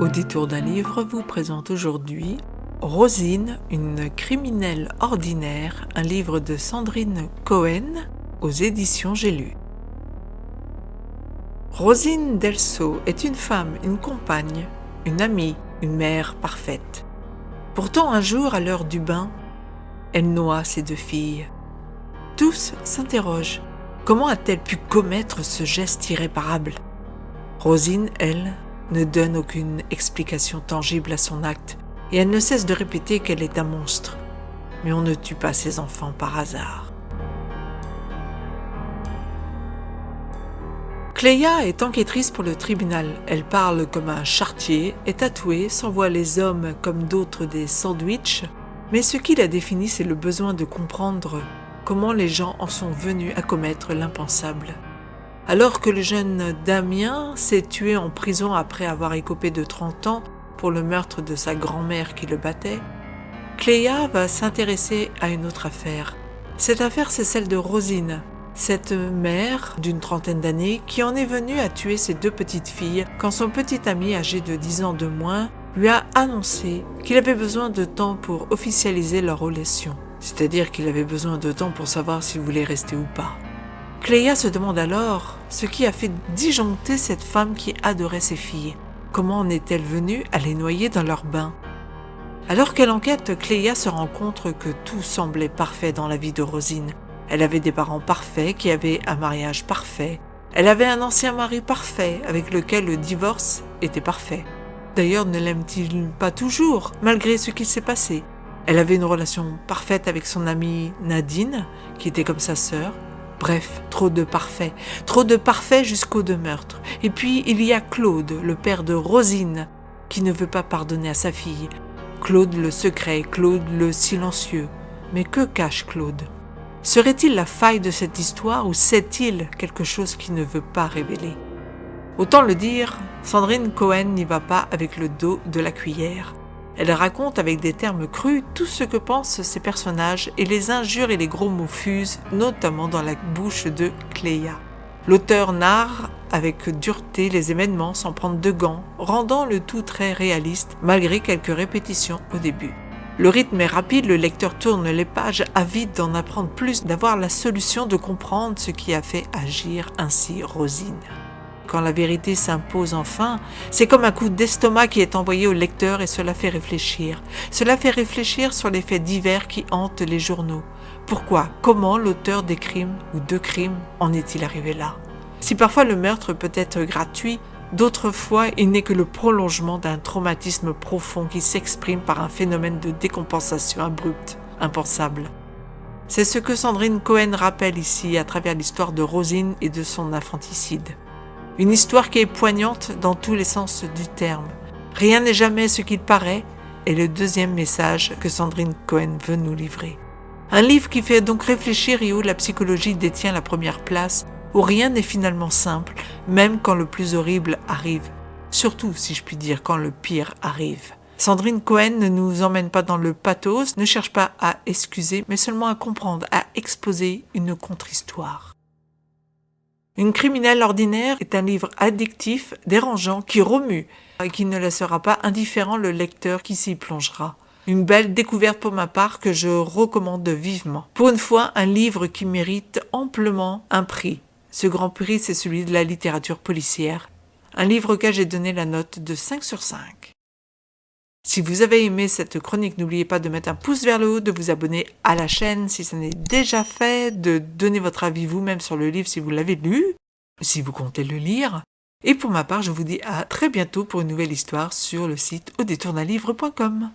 Au détour d'un livre vous présente aujourd'hui Rosine, une criminelle ordinaire, un livre de Sandrine Cohen aux éditions J'ai lu. Rosine Delceau est une femme, une compagne, une amie, une mère parfaite. Pourtant un jour, à l'heure du bain, elle noie ses deux filles. Tous s'interrogent. Comment a-t-elle pu commettre ce geste irréparable ? Rosine, elle, ne donne aucune explication tangible à son acte, et elle ne cesse de répéter qu'elle est un monstre. Mais on ne tue pas ses enfants par hasard. Cléa est enquêtrice pour le tribunal. Elle parle comme un charretier, est tatouée, s'envoie les hommes comme d'autres des sandwichs, mais ce qui la définit, c'est le besoin de comprendre comment les gens en sont venus à commettre l'impensable. Alors que le jeune Damien s'est tué en prison après avoir écopé de 30 ans pour le meurtre de sa grand-mère qui le battait, Cléa va s'intéresser à une autre affaire. Cette affaire, c'est celle de Rosine, cette mère d'une trentaine d'années qui en est venue à tuer ses deux petites filles quand son petit ami âgé de 10 ans de moins lui a annoncé qu'il avait besoin de temps pour officialiser leur relation. C'est-à-dire qu'il avait besoin de temps pour savoir s'il voulait rester ou pas. Cléa se demande alors ce qui a fait disjoncter cette femme qui adorait ses filles. Comment en est-elle venue à les noyer dans leur bain ? Alors qu'elle enquête, Cléa se rend compte que tout semblait parfait dans la vie de Rosine. Elle avait des parents parfaits qui avaient un mariage parfait. Elle avait un ancien mari parfait avec lequel le divorce était parfait. D'ailleurs, ne l'aime-t-il pas toujours, malgré ce qui s'est passé ? Elle avait une relation parfaite avec son amie Nadine, qui était comme sa sœur. Bref, trop de parfait jusqu'aux deux meurtres. Et puis, il y a Claude, le père de Rosine, qui ne veut pas pardonner à sa fille. Claude le secret, Claude le silencieux. Mais que cache Claude ? Serait-il la faille de cette histoire ou sait-il quelque chose qu'il ne veut pas révéler ? Autant le dire, Sandrine Cohen n'y va pas avec le dos de la cuillère. Elle raconte avec des termes crus tout ce que pensent ses personnages et les injures et les gros mots fusent, notamment dans la bouche de Cléa. L'auteur narre avec dureté les événements sans prendre de gants, rendant le tout très réaliste malgré quelques répétitions au début. Le rythme est rapide, le lecteur tourne les pages avide d'en apprendre plus, d'avoir la solution, de comprendre ce qui a fait agir ainsi Rosine. Quand la vérité s'impose enfin, c'est comme un coup d'estomac qui est envoyé au lecteur et cela fait réfléchir. Cela fait réfléchir sur les faits divers qui hantent les journaux. Pourquoi, comment l'auteur des crimes ou de crimes en est-il arrivé là ? Si parfois le meurtre peut être gratuit, d'autres fois il n'est que le prolongement d'un traumatisme profond qui s'exprime par un phénomène de décompensation abrupte, impensable. C'est ce que Sandrine Cohen rappelle ici à travers l'histoire de Rosine et de son infanticide. Une histoire qui est poignante dans tous les sens du terme. Rien n'est jamais ce qu'il paraît est le deuxième message que Sandrine Cohen veut nous livrer. Un livre qui fait donc réfléchir et où la psychologie détient la première place, où rien n'est finalement simple, même quand le plus horrible arrive. Surtout, si je puis dire, quand le pire arrive. Sandrine Cohen ne nous emmène pas dans le pathos, ne cherche pas à excuser, mais seulement à comprendre, à exposer une contre-histoire. Une criminelle ordinaire est un livre addictif, dérangeant, qui remue et qui ne laissera pas indifférent le lecteur qui s'y plongera. Une belle découverte pour ma part que je recommande vivement. Pour une fois, un livre qui mérite amplement un prix. Ce grand prix, c'est celui de la littérature policière. Un livre auquel j'ai donné la note de 5 sur 5. Si vous avez aimé cette chronique, n'oubliez pas de mettre un pouce vers le haut, de vous abonner à la chaîne si ce n'est déjà fait, de donner votre avis vous-même sur le livre si vous l'avez lu, si vous comptez le lire. Et pour ma part, je vous dis à très bientôt pour une nouvelle histoire sur le site audétourdunlivre.com.